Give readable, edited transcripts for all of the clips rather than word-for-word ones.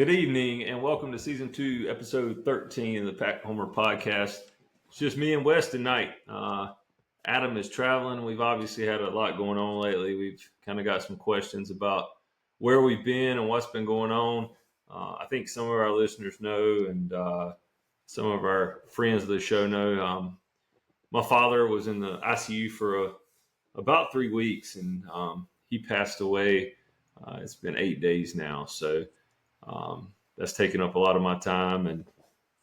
Good evening, and welcome to Season 2, Episode 13 of the Pack Homer Podcast. It's just me and Wes tonight. Adam is traveling. We've obviously had a lot going on lately. We've kind of got some questions about where we've been and what's been going on. I think some of our listeners know, and some of our friends of the show know. My father was in the ICU for about 3 weeks, and he passed away. It's been 8 days now, so that's taken up a lot of my time, and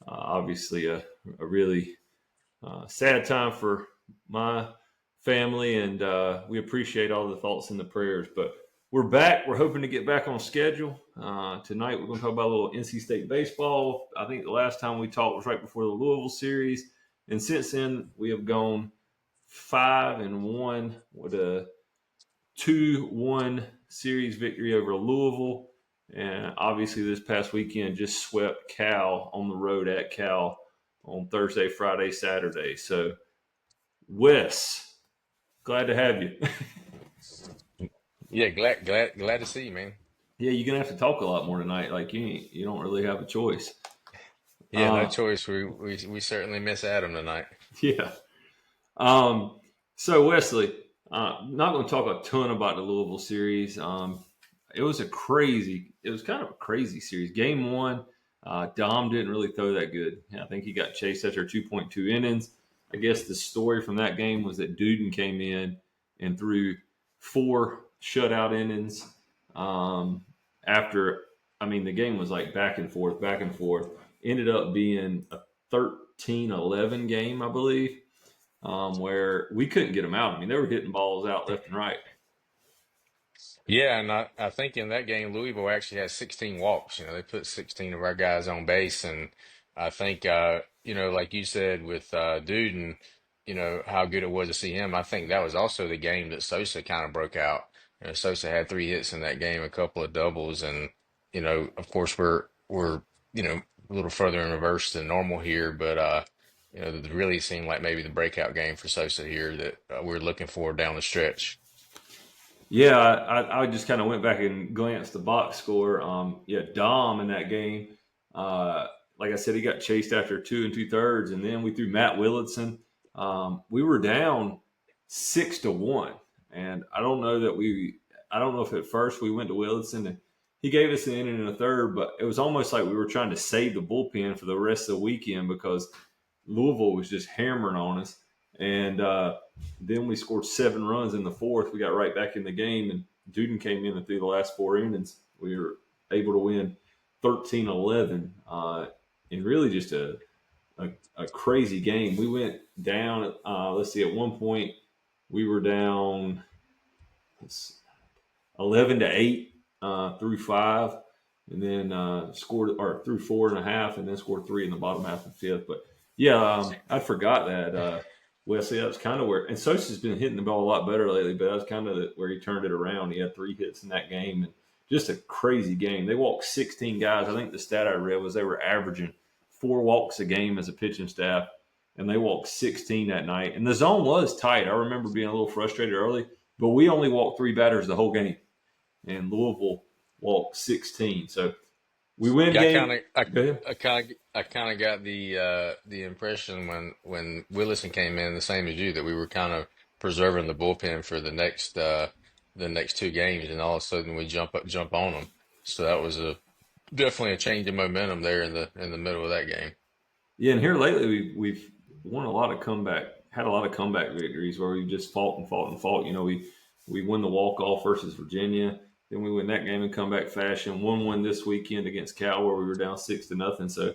obviously a really sad time for my family, and we appreciate all the thoughts and the prayers. But we're back. We're hoping to get back on schedule. Tonight we're going to talk about a little NC State baseball. I think the last time we talked was right before the Louisville series, and since then we have gone 5-1 with a 2-1 series victory over Louisville. And obviously this past weekend just swept Cal on the road at Cal on Thursday, Friday, Saturday. So, Wes, glad to have you. Yeah, glad to see you, man. Yeah, you're going to have to talk a lot more tonight. Like, you don't really have a choice. Yeah, no choice. We certainly miss Adam tonight. Yeah. So, Wesley, not going to talk a ton about the Louisville series. It was kind of a crazy series. Game one, Dom didn't really throw that good. I think he got chased after 2.2 innings. I guess the story from that game was that Duden came in and threw 4 shutout innings. The game was like back and forth. Ended up being a 13-11 game, I believe, where we couldn't get them out. I mean, they were hitting balls out left and right. Yeah, and I think in that game, Louisville actually had 16 walks. They put 16 of our guys on base, and I think like you said with Duden, how good it was to see him. I think that was also the game that Sosa kind of broke out. Sosa had 3 hits in that game, a couple of doubles, and of course we're a little further in reverse than normal here, but it really seemed like maybe the breakout game for Sosa here that we're looking for down the stretch. Yeah, I just kind of went back and glanced the box score. Dom in that game, like I said, he got chased after 2 2/3, and then we threw Matt Willardson. We were down 6-1, and I don't know if at first we went to Willardson and he gave us an inning and a third, but it was almost like we were trying to save the bullpen for the rest of the weekend because Louisville was just hammering on us. And then we scored 7 runs in the fourth. We got right back in the game, and Duden came in and threw the last 4 innings. We were able to win 13-11, and really just a crazy game. We went down, at one point we were down 11-8 through 5, and then through 4.5, and then scored 3 in the bottom half of the 5th. But yeah, I forgot that. Wesley, that was kind of where, and Sosa's been hitting the ball a lot better lately, but that was kind of where he turned it around. He had 3 hits in that game, and just a crazy game. They walked 16 guys. I think the stat I read was they were averaging 4 walks a game as a pitching staff, and they walked 16 that night. And the zone was tight. I remember being a little frustrated early, but we only walked 3 batters the whole game, and Louisville walked 16. So we win Yeah, game. Go ahead. I kind of got the impression when Willison came in, the same as you, that we were kind of preserving the bullpen for the next 2 games, and all of a sudden we jump on them. So that was definitely a change in momentum there in the middle of that game. Yeah, and here lately we've won had a lot of comeback victories where we just fought and fought and fought. We won the walk-off versus Virginia. Then we win that game in comeback fashion. 1-1 this weekend against Cal where we were down 6-0. So,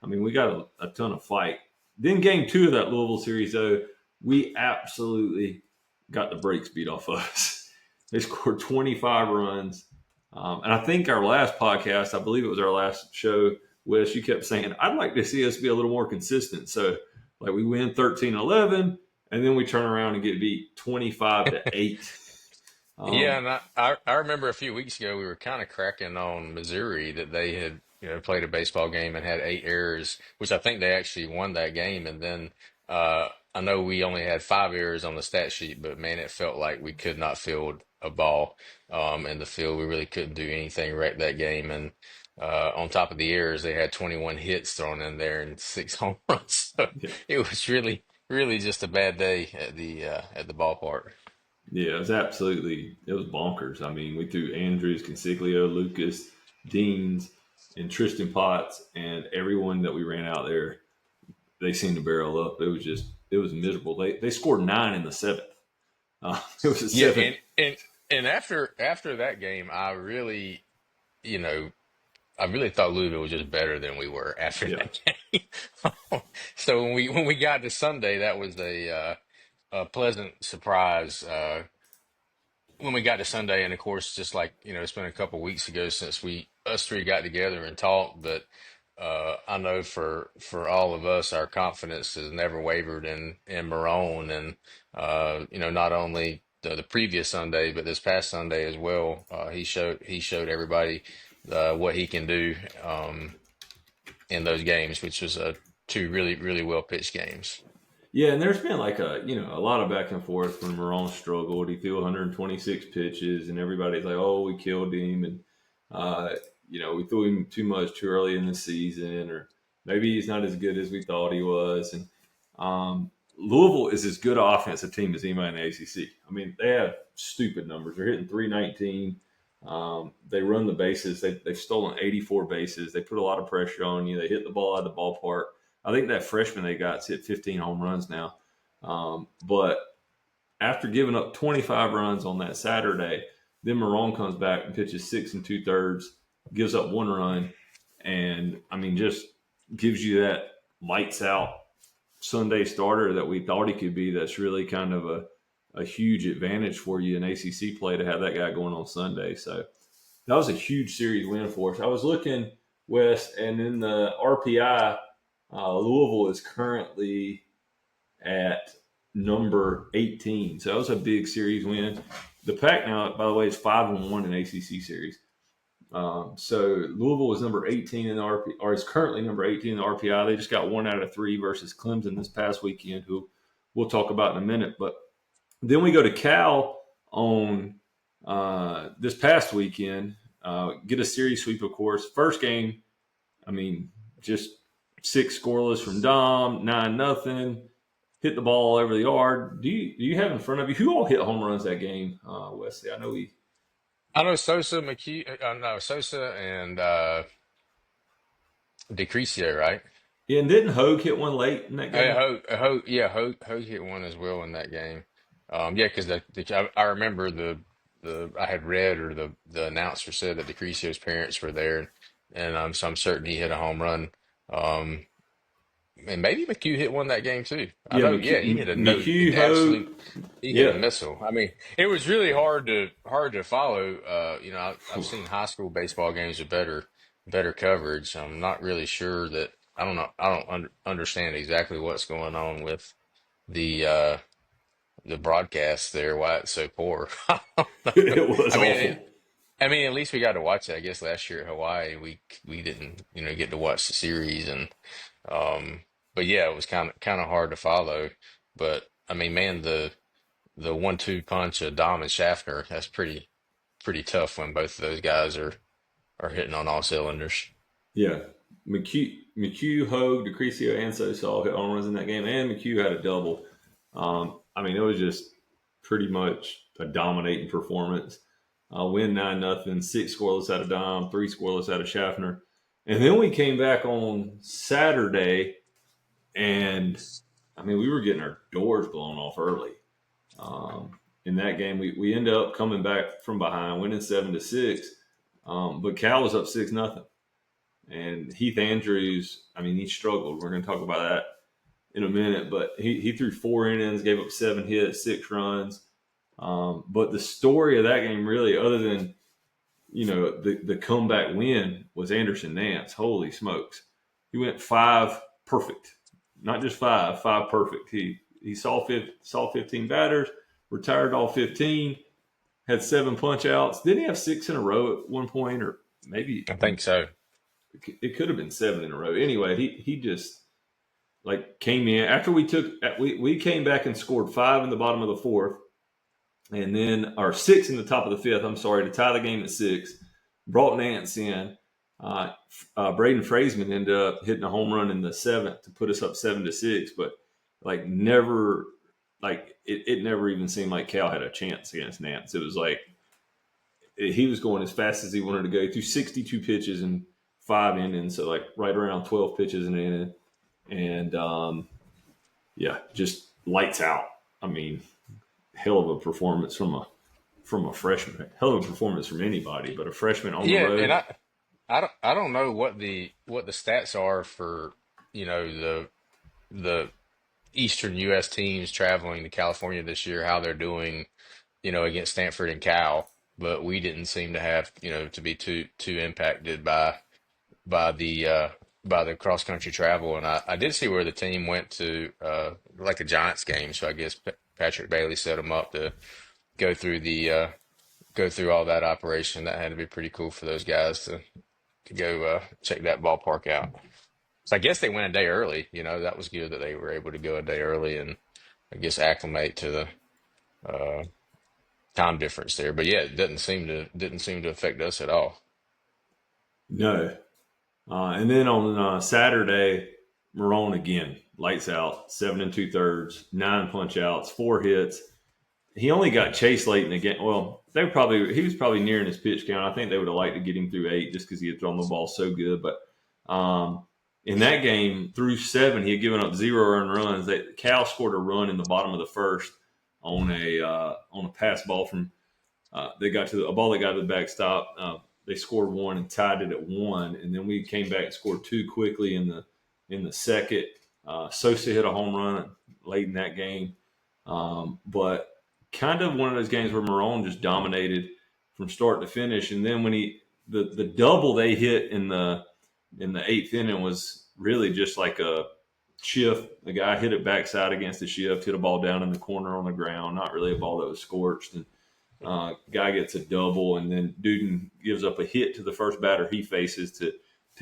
we got a ton of fight. Then game 2 of that Louisville series, though, we absolutely got the brakes beat off of us. They scored 25 runs. And I think our last podcast, I believe it was our last show, Wes, you kept saying, I'd like to see us be a little more consistent. So, we win 13-11, and then we turn around and get beat 25-8. Yeah, and I remember a few weeks ago we were kind of cracking on Missouri that they had played a baseball game and had 8 errors, which I think they actually won that game. And then I know we only had 5 errors on the stat sheet, but man, it felt like we could not field a ball in the field. We really couldn't do anything right that game, and on top of the errors, they had 21 hits thrown in there and 6 home runs. So Yeah, it was really just a bad day at the ballpark. yeah, it was bonkers. I mean, we threw Andrews, Consiglio, Lucas, Deans, and Tristan Potts, and everyone that we ran out there, they seemed to barrel up. It was miserable. They scored 9 in the seventh. It was a Yeah, seven. and after that game, you know, I really thought Louisville was just better than we were after Yeah, that game. So when we got to Sunday, that was a pleasant surprise. When we got to Sunday, and of course, just like it's been a couple weeks ago since we us three got together and talked, but I know for all of us, our confidence has never wavered in Marone, and not only the previous Sunday, but this past Sunday as well. He showed everybody what he can do in those games, which was two really well pitched games. yeah, and there's been like a lot of back and forth when Marone struggled. He threw 126 pitches, and everybody's like, "Oh, we killed him," and uh, we threw him too much too early in the season, or maybe he's not as good as we thought he was. And Louisville is as good an offensive team as anybody in the ACC. I mean, they have stupid numbers. They're hitting 319. They run the bases. They've stolen 84 bases. They put a lot of pressure on you. They hit the ball out of the ballpark. I think that freshman they got's hit 15 home runs now. But after giving up 25 runs on that Saturday, then Marone comes back and pitches 6 2/3, gives up 1 run, and I mean just gives you that lights out Sunday starter that we thought he could be. That's really kind of a huge advantage for you in ACC play to have that guy going on Sunday. So that was a huge series win for us. I was looking, Wes, and in the RPI, Louisville is currently at number 18. So that was a big series win. The Pac now, by the way, is 5-1 in ACC series. So Louisville is number 18 in the RPI, or is currently number 18 in the RPI. They just got 1 out of 3 versus Clemson this past weekend, who we'll talk about in a minute. But then we go to Cal on this past weekend, get a series sweep, of course. First game, I mean, just 6 scoreless from Dom, 9-0. Hit the ball all over the yard. Do you have in front of you who all hit home runs that game, Wesley? I know I know Sosa, McKee, no, Sosa and DeCricio, right? and didn't Hogue hit one late in that Yeah, game? Hogue hit one as well in that game. Yeah, because I remember the I had read or the announcer said that DeCricio's parents were there, and so I'm certain he hit a home run. Um, and maybe McHugh hit one that game too. I Yeah, know, yeah, he hit a no McHugh, Hogue. absolute. He hit a Yeah, missile. I mean, it was really hard to follow. I've seen high school baseball games with better coverage. I'm not really sure that. I don't know. I don't understand exactly what's going on with the uh the broadcast there, why it's so poor. I don't know. it was I mean, it, awful. I mean, at least we got to watch it. I guess last year at Hawaii, we didn't, get to watch the series, and um, but yeah, it was kind of hard to follow. But I mean, man, the 1-2 punch of Dom and Schaffner, that's pretty tough when both of those guys are hitting on all cylinders. Yeah, McHugh, Hogue, DeCricio, and Sosa all hit home runs in that game, and McHugh had a double. I mean, it was just pretty much a dominating performance. Win 9-0, 6 scoreless out of Dom, 3 scoreless out of Schaffner, and then we came back on Saturday, and I mean, we were getting our doors blown off early. In that game, we ended up coming back from behind, winning 7-6. But Cal was up 6-0. And Heath Andrews, I mean, he struggled. We're going to talk about that in a minute, but he threw 4 innings, gave up 7 hits, 6 runs. But the story of that game, really, other than the comeback win, was Anderson Nance. Holy smokes, he went 5 perfect, not just five perfect. He saw 15 batters, retired all 15, had 7 punch outs. Didn't he have 6 in a row at one point, or maybe I think so. it could have been 7 in a row. Anyway, he just like came in after we came back and scored 5 in the bottom of the fourth, and then our 6 in the top of the fifth. I'm sorry, to tie the game at 6. Brought Nance in, Braden Fraseman ended up hitting a home run in the seventh to put us up 7-6, but like never, like it never even seemed like Cal had a chance against Nance. It was like he was going as fast as he wanted to go through 62 pitches in 5 innings, so like right around 12 pitches an inning, and yeah, just lights out. I mean, hell of a performance from a freshman. Hell of a performance from anybody, but a freshman on the Yeah, and road. I don't know what the stats are for, the Eastern U.S. teams traveling to California this year, how they're doing, against Stanford and Cal, but we didn't seem to have, to be too impacted by the cross country travel. And I did see where the team went to like a Giants game, so I guess Patrick Bailey set them up to go through the go through all that operation. That had to be pretty cool for those guys to go check that ballpark out. So I guess they went a day early. That was good that they were able to go a day early and I guess acclimate to the uh, time difference there. But yeah, it didn't seem to affect us at all. No. And then on Saturday, Marone again, lights out, 7 2/3, 9 punch outs, 4 hits. He only got chased late in the game. Well, he was probably nearing his pitch count. I think they would have liked to get him through 8 just because he had thrown the ball so good. But in that game, through 7, he had given up 0 earned runs. Cal scored a run in the bottom of the first on a pass ball from they got to a ball that got to the backstop. They scored 1 and tied it at 1, and then we came back and scored 2 quickly in the second. Sosa hit a home run late in that game, but kind of one of those games where Marone just dominated from start to finish. And then when the double they hit in the 8th inning was really just like a shift. The guy hit it backside against the shift, hit a ball down in the corner on the ground, not really a ball that was scorched. And guy gets a double, and then Duden gives up a hit to the first batter he faces to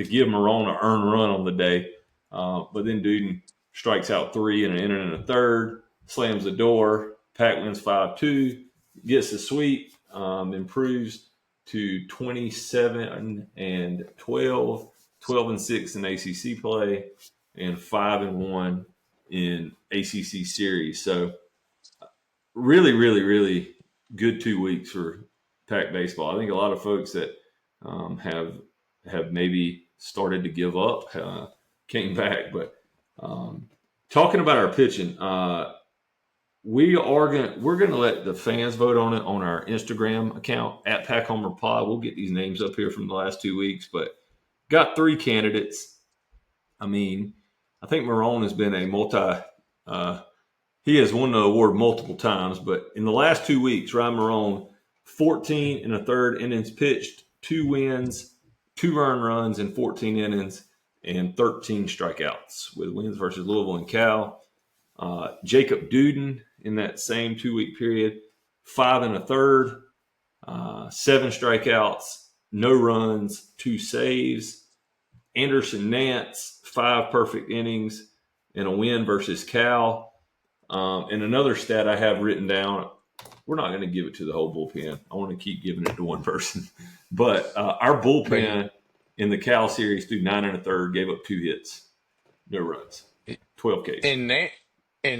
give Marone an earned run on the day. But then Duden strikes out 3 in an inning and a third, slams the door. Pack wins 5-2, gets the sweep, improves to 27-12, 12-6 in ACC play, and 5-1 in ACC series. So really, really, really good 2 weeks for Pac baseball. I think a lot of folks that have maybe started to give up came back. But talking about our pitching, we're gonna let the fans vote on it on our Instagram account at Pac Homer Pod. We'll get these names up here from the last 2 weeks, but got 3 candidates. I mean, I think Marone has been a he has won the award multiple times, but in the last 2 weeks, Ryan Marone, 14 and a third innings pitched, 2 wins, 2 earned runs in 14 innings, and 13 strikeouts with wins versus Louisville and Cal. Jacob Duden in that same 2 week period, 5 and a third, 7 strikeouts, no runs, 2 saves. Anderson Nance, 5 perfect innings and a win versus Cal. And another stat I have written down, we're not going to give it to the whole bullpen. I want to keep giving it to one person. But our bullpen in the Cal series through 9 and a third gave up 2 hits, no runs, 12 Ks. And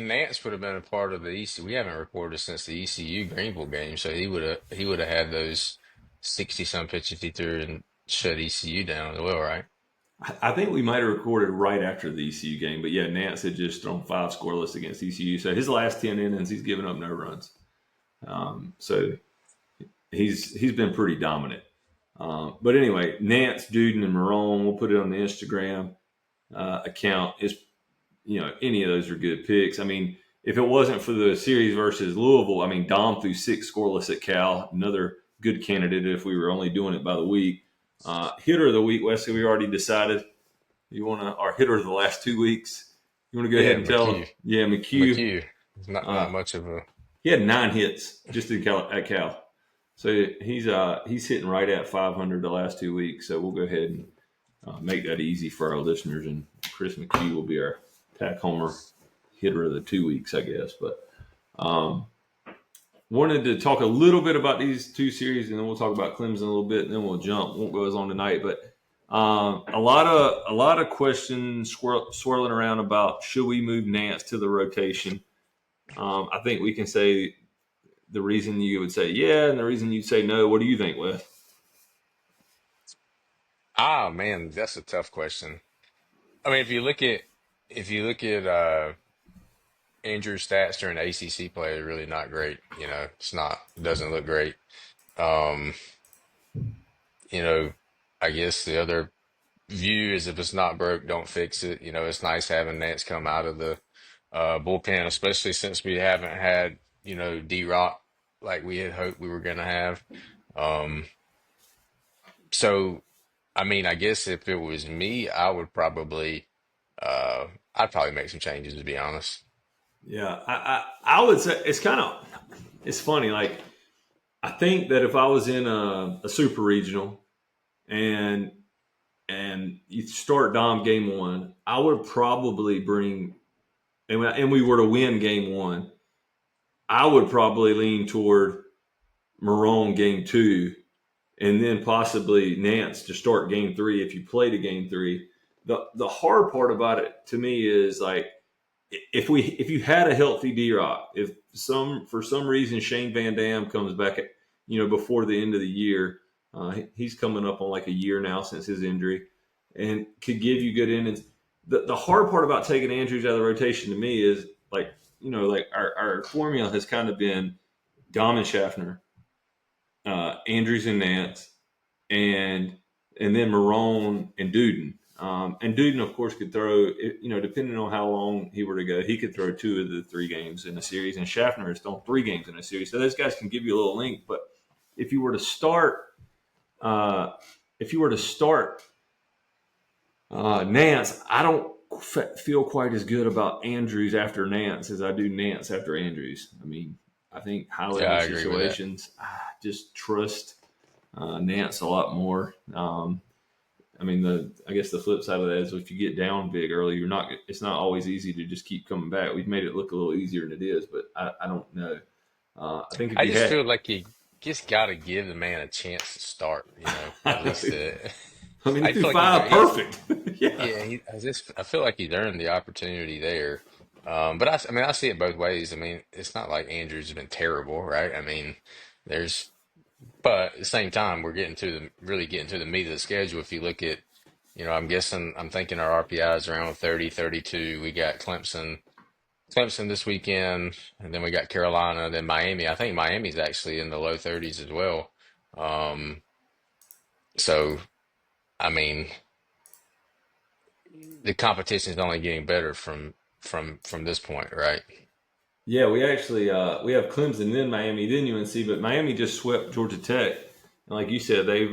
Nance would have been a part of the ECU. We haven't recorded since the ECU Greenville game, so he would have had those 60-some pitches he threw and shut ECU down as well, right? I think we might have recorded right after the ECU game, but yeah, Nance had just thrown 5 scoreless against ECU. So his last 10 innings, he's given up no runs. So he's been pretty dominant. But anyway, Nance, Duden, and Marone, we'll put it on the Instagram account. Any of those are good picks. I mean, if it wasn't for the series versus Louisville, I mean, Dom threw 6 scoreless at Cal, another good candidate if we were only doing it by the week. Hitter of the week, Wesley, we already decided. You want our hitter of the last 2 weeks? You want to go ahead and tell him? Yeah, McHugh. It's not much of a. He had 9 hits just at Cal. So he's hitting right at 500 the last 2 weeks. So we'll go ahead and make that easy for our listeners. And Chris McHugh will be our Pac Homer hitter of the 2 weeks, I guess. But wanted to talk a little bit about these 2 series, and then we'll talk about Clemson a little bit, and then we'll jump. Won't go as long tonight, but A lot of questions swirling around about should we move Nance to the rotation. I think we can say the reason you would say yeah, and the reason you'd say no. What do you think, Wes? Ah, man, that's a tough question. I mean, if you look at Andrew's stats during ACC play, they're really not great. It's not, it doesn't look great. Um, you know, I guess the other view is if it's not broke, don't fix it. It's nice having Nance come out of the bullpen, especially since we haven't had, D-Rock like we had hoped we were going to have. Um, so, I mean, I guess if it was me, uh, I'd probably make some changes to be honest. Yeah, I would say it's funny. Like I think that if I was in a super regional and you start Dom game one, I would probably bring and we were to win game one, I would probably lean toward Marone game two, and then possibly Nance to start game three if you played a game three. The hard part about it to me is like if you had a healthy D Rock, if some for some reason Shane Van Dam comes back at, before the end of the year, he's coming up on like a year now since his injury, and could give you good innings. The hard part about taking Andrews out of the rotation to me is like like our formula has kind of been Dom and Schaffner, Andrews and Nance, and then Marone and Duden. And Duden, of course, could throw. Depending on how long he were to go, he could throw two of the three games in a series. And Schaffner has thrown three games in a series, so those guys can give you a little length. But if you were to start, uh, if you were to start Nance, I don't feel quite as good about Andrews after Nance as I do Nance after Andrews. I mean, I think high Yeah, level I agree with that. situations, I just trust Nance a lot more. I mean, I guess the flip side of that is if you get down big early, you're not. It's not always easy to just keep coming back. We've made it look a little easier than it is, but I don't know. I think if I you just had, feel like you just got to give the man a chance to start, at least I mean, he I threw feel like five perfect. Yeah, yeah, I feel like he's earned the opportunity there. But I mean, I see it both ways. I mean, it's not like Andrews has been terrible, right? I mean, there's, but at the same time, we're really getting to the meat of the schedule. If you look at, I'm thinking our RPI is around 30, 32. We got Clemson this weekend, and then we got Carolina, then Miami. I think Miami's actually in the low 30s as well. Um, so, I mean, the competition is only getting better from this point, right? yeah. We have Clemson, then Miami, then UNC, but Miami just swept Georgia Tech, and like you said, they've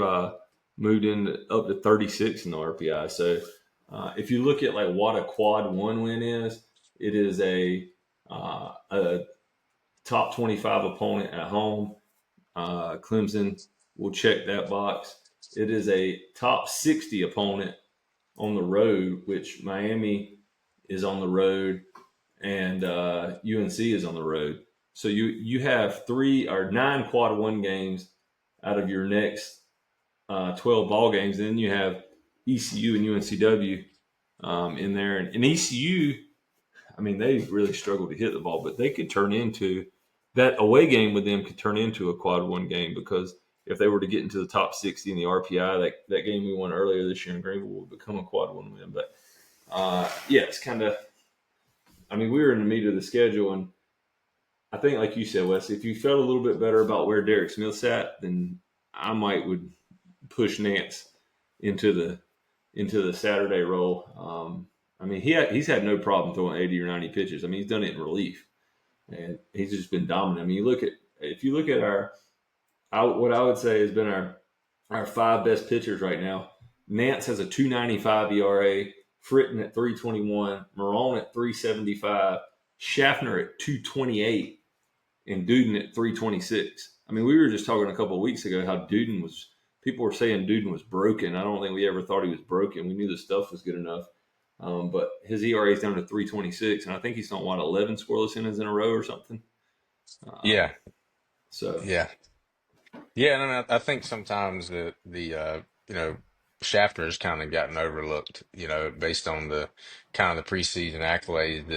moved in up to 36 in the RPI. So if you look at like what a quad one win is, it is a top 25 opponent at home. Clemson will check that box. It is a top 60 opponent on the road, which Miami is on the road and UNC is on the road. So you have three or nine quad one games out of your next 12 ball games. And then you have ECU and UNCW in there. And ECU, I mean, they really struggle to hit the ball, but they could turn into that away game with them could turn into a quad one game because if they were to get into the top 60 in the RPI, that game we won earlier this year in Greenville would become a quad one win. But yeah, it's kind of, I mean, we were in the meat of the schedule. And I think, like you said, Wes, if you felt a little bit better about where Derek Smith sat, then I might would push Nance into the Saturday role. I mean, he's had no problem throwing 80 or 90 pitches. I mean, he's done it in relief and he's just been dominant. I mean, if you look at what I would say has been our five best pitchers right now. Nance has a 2.95 ERA, Fritton at 3.21, Marone at 3.75, Schaffner at 2.28, and Duden at 3.26. I mean, we were just talking a couple of weeks ago how Duden was. People were saying Duden was broken. I don't think we ever thought he was broken. We knew the stuff was good enough. But his ERA is down to 3.26, and I think he's on 11 scoreless innings in a row or something. Yeah, So yeah, yeah. And I think sometimes the you know Schaffner's kind of gotten overlooked, based on the kind of the preseason accolades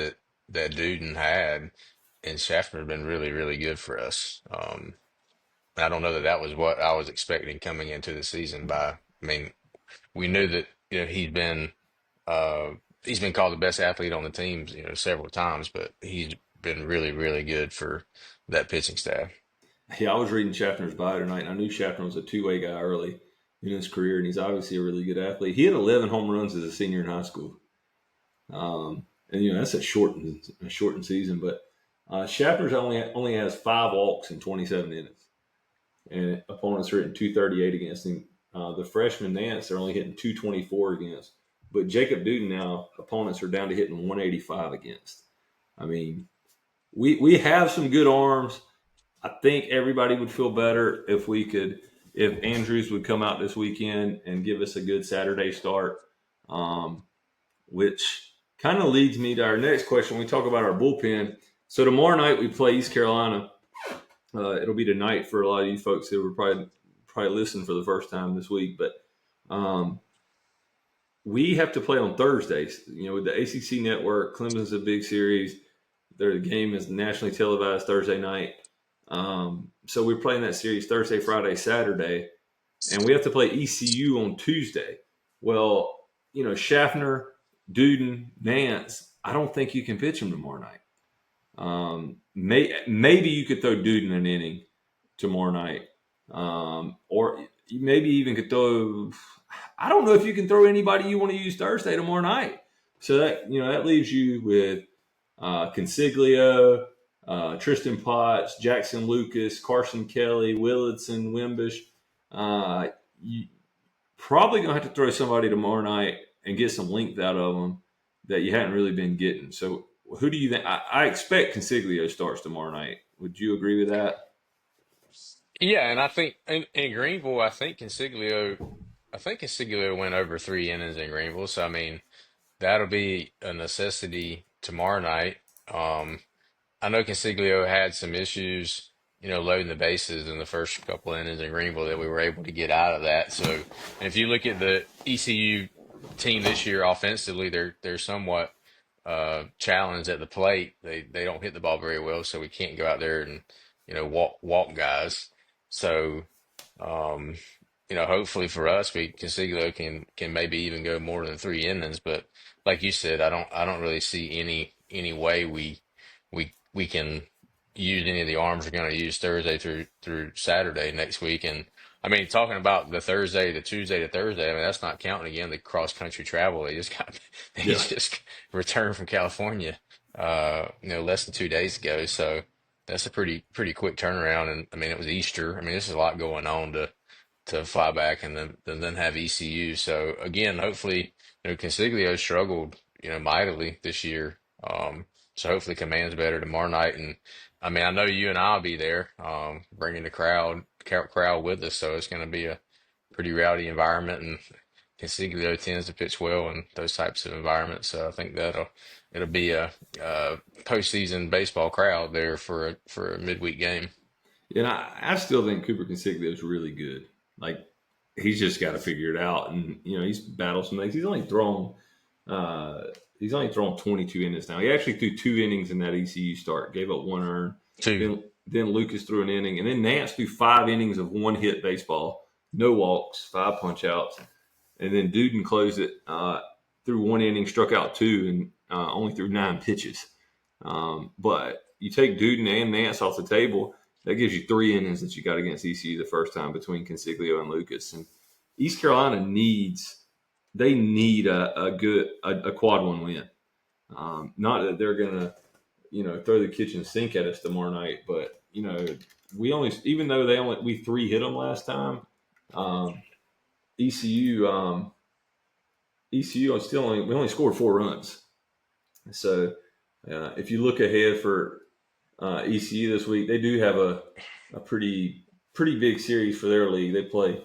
that Duden had, and Schaffner's been really, really good for us. I don't know that that was what I was expecting coming into the season. I mean, we knew that uh, he's been called the best athlete on the team, several times, but he's been really, really good for that pitching staff. Yeah, I was reading Schaffner's bio tonight, and I knew Schaffner was a two-way guy early in his career, and he's obviously a really good athlete. He had 11 home runs as a senior in high school, and that's a shortened season. But Schaffner's only has 5 walks in 27 innings, and opponents are hitting 238 against him. The freshman Nance are only hitting 224 against, but Jacob Duden now opponents are down to hitting 185 against. I mean, we have some good arms. I think everybody would feel better if Andrews would come out this weekend and give us a good Saturday start, which kind of leads me to our next question. We talk about our bullpen. So tomorrow night we play East Carolina. It'll be tonight for a lot of you folks who were probably listening for the first time this week, but we have to play on Thursdays. With the ACC network, Clemson's a big series. Their game is nationally televised Thursday night. So we're playing that series Thursday, Friday, Saturday, and we have to play ECU on Tuesday. Well, Schaffner, Duden, Nance, I don't think you can pitch them tomorrow night. Maybe you could throw Duden an inning tomorrow night, or maybe even could throw. I don't know if you can throw anybody you want to use Thursday tomorrow night. So that leaves you with Consiglio, Tristan Potts, Jackson Lucas, Carson Kelly, Willardson, Wimbish. You probably going to have to throw somebody tomorrow night and get some length out of them that you hadn't really been getting. So who do you think? I expect Consiglio starts tomorrow night. Would you agree with that? Yeah, and I think in Greenville, I think Consiglio went over 3 innings in Greenville. So I mean, that'll be a necessity tomorrow night. Um, I know Consiglio had some issues, loading the bases in the first couple innings in Greenville that we were able to get out of that. So, and if you look at the ECU team this year offensively, they're somewhat challenged at the plate. They don't hit the ball very well, so we can't go out there and walk guys. So, um, hopefully for us, we Consiglio can maybe even go more than 3 innings. But like you said, I don't really see any way we can use any of the arms we're going to use Thursday through Saturday next week. And I mean, talking about the Thursday, the Tuesday to Thursday, I mean, that's not counting again the cross country travel. They Yeah. just returned from California, less than 2 days ago. So that's a pretty quick turnaround. And I mean, it was Easter. I mean, this is a lot going on to fly back and then have ECU. So again, hopefully, Consiglio struggled, mightily this year. So hopefully Command's better tomorrow night. And I mean, I know you and I'll be there, bringing the crowd with us. So it's going to be a pretty rowdy environment, and Consiglio tends to pitch well in those types of environments. So I think it'll be a postseason baseball crowd there for a midweek game. And I still think Cooper Consiglio is really good. Like, he's just got to figure it out. And he's battled some things. Uh, he's only thrown 22 innings now. He actually threw 2 innings in that ECU start, gave up 1 earned. Two. Then Lucas threw an inning, and then Nance threw 5 innings of 1 hit baseball, no walks, 5 punch outs, and then Duden closed it through 1 inning, struck out 2, and only threw 9 pitches. But you take Duden and Nance off the table, that gives you 3 innings that you got against ECU the first time between Consiglio and Lucas. And East Carolina need a quad one win. Not that they're gonna throw the kitchen sink at us tomorrow night, but even though we 3 hit them last time, um, ECU ECU we only scored 4 runs. So if you look ahead for ECU this week, they do have a pretty big series for their league. They play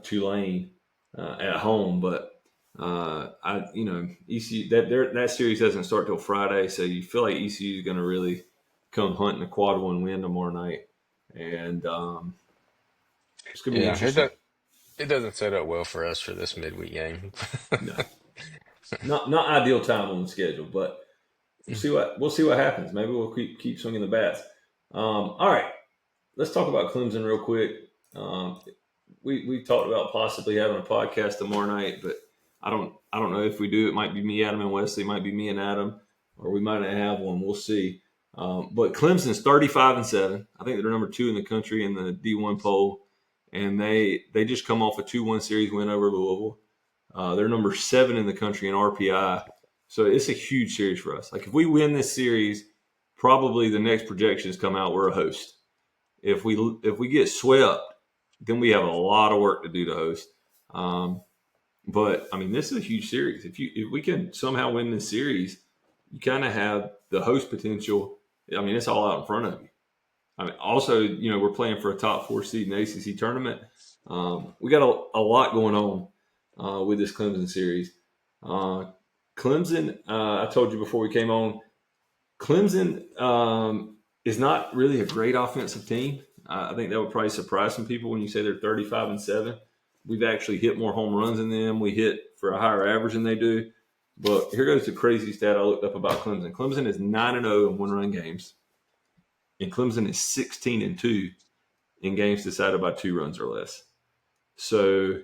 Tulane at home, but ECU that series doesn't start till Friday, so you feel like ECU is going to really come hunting a quad one win tomorrow night, and it's going to be Yeah, interesting. It doesn't set up well for us for this midweek game. No, not ideal time on the schedule, but we'll see what happens. Maybe we'll keep swinging the bats. All right, let's talk about Clemson real quick. Um, we talked about possibly having a podcast tomorrow night, but I don't know if we do. It might be me, Adam, and Wesley. It might be me and Adam, or we might not have one. We'll see. But Clemson's 35-7. I think they're number 2 in the country in the D1 poll, and they just come off a 2-1 series win over Louisville. They're number 7 in the country in RPI, so it's a huge series for us. Like if we win this series, probably the next projections come out we're a host. If we get swept, then we have a lot of work to do to host. But I mean, this is a huge series. If we can somehow win this series, you kind of have the host potential. I mean, it's all out in front of you. I mean, also, we're playing for a top 4 seed in the ACC tournament. We got a lot going on with this Clemson series. Clemson, I told you before we came on, Clemson is not really a great offensive team. I think that would probably surprise some people when you say they're 35-7. We've actually hit more home runs than them. We hit for a higher average than they do. But here goes the crazy stat I looked up about Clemson. Clemson is 9-0 in one-run games, and Clemson is 16-2 in games decided by 2 runs or less. So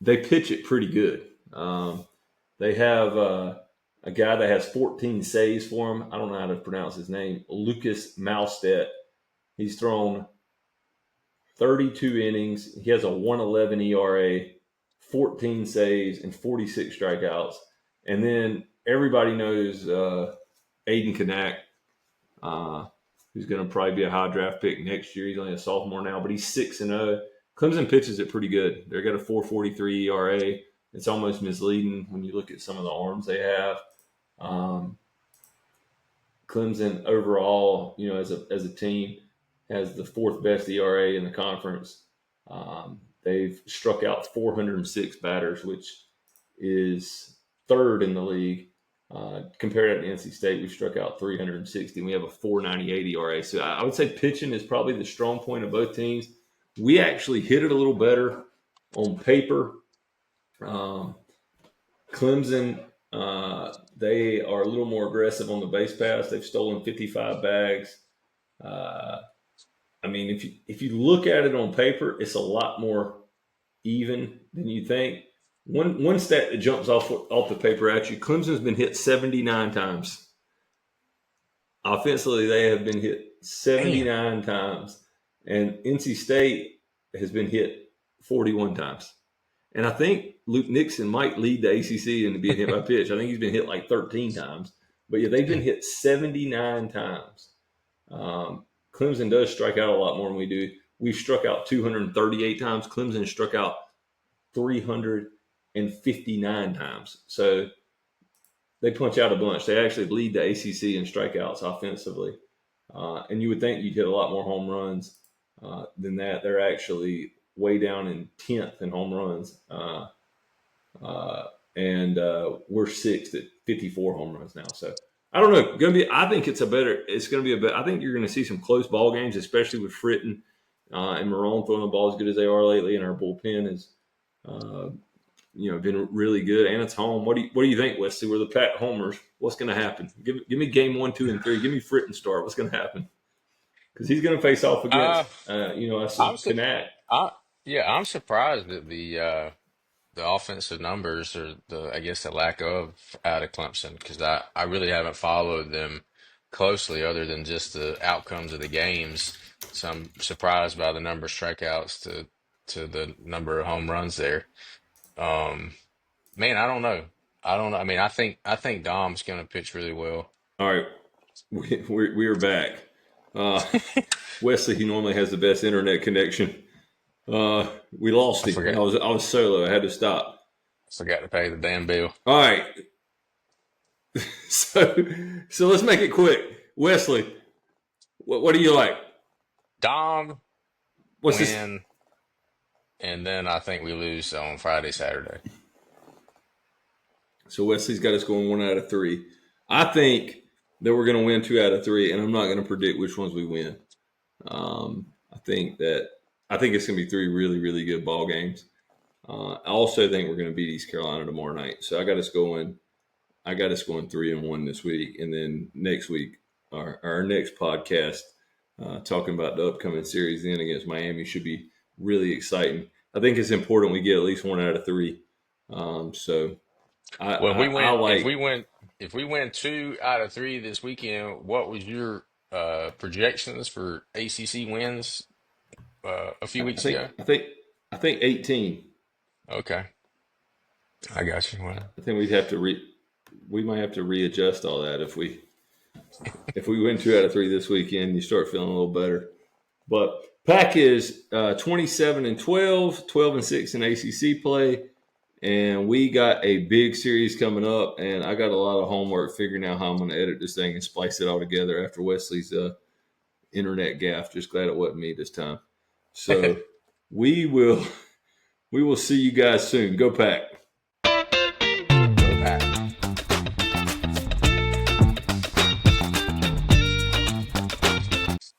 they pitch it pretty good. They have a guy that has 14 saves for him. I don't know how to pronounce his name. Lucas Malstedt. He's thrown 32 innings. He has a 1.11 ERA, 14 saves, and 46 strikeouts. And then everybody knows Aiden Kanak, who's going to probably be a high draft pick next year. He's only a sophomore now, but he's 6-0. Clemson pitches it pretty good. They've got a 4.43 ERA. It's almost misleading when you look at some of the arms they have. Clemson overall, as a team, has the 4th best ERA in the conference. They've struck out 406 batters, which is 3rd in the league. Compared to NC State, we've struck out 360. And we have a 4.98 ERA. So I would say pitching is probably the strong point of both teams. We actually hit it a little better on paper. Clemson, they are a little more aggressive on the base pass. They've stolen 55 bags. I mean, if you look at it on paper, it's a lot more even than you think. One stat that jumps off the paper at you: Clemson's been hit 79 times. Offensively, they have been hit 79 times, and NC State has been hit 41 times. And I think Luke Nixon might lead the ACC in being hit by pitch. I think he's been hit like 13 times. But yeah, they've been hit 79 times. Clemson does strike out a lot more than we do. We've struck out 238 times. Clemson struck out 359 times. So they punch out a bunch. They actually lead the ACC in strikeouts offensively. And you would think you'd hit a lot more home runs than that. They're actually way down in 10th in home runs. And we're 6th at 54 home runs now. So I don't know. I think I think you're going to see some close ball games, especially with Fritton and Marone throwing the ball as good as they are lately. And our bullpen has, been really good, and it's home. What do you think, Wesley? We're the Pat homers. What's going to happen? Give me game 1, 2, and 3. Give me Fritton start. What's going to happen? Because he's going to face off against, I said I'm su- Kanak. I'm surprised that the offensive numbers or I guess the lack of out of Clemson because I really haven't followed them closely other than just the outcomes of the games. So I'm surprised by the number of strikeouts to the number of home runs there. Um, Man, I don't know. I don't know. I mean, I think Dom's going to pitch really well. All right, we are back. Wesley, he normally has the best internet connection. We lost I him. forgot I was solo. I had to stop. forgot to pay the damn bill. All right, so let's make it quick. Wesley, what do you like? Dom What's this? win, and then I think we lose on Friday, Saturday. So Wesley's got us going 1 out of 3. I think that we're going to win 2 out of 3, and I'm not going to predict which ones we win. I think it's going to be 3 really, really good ball games. I also think we're going to beat East Carolina tomorrow night. So I got us going. I got us going 3-1 this week, and then next week, our next podcast, talking about the upcoming series then against Miami should be really exciting. I think it's important we get at least 1 out of 3. So Well, I like. if we win 2 out of 3 this weekend, what was your projections for ACC wins a few I weeks think ago? I think I think 18. Okay, I got you. Well, I think we might have to readjust all that if we win 2 out of 3 this weekend. You start feeling a little better. But Pack is 27-12, 12-6 in ACC play, and we got a big series coming up. And I got a lot of homework figuring out how I'm going to edit this thing and splice it all together after Wesley's internet gaffe. Just glad it wasn't me this time. So we will see you guys soon. Go Pack.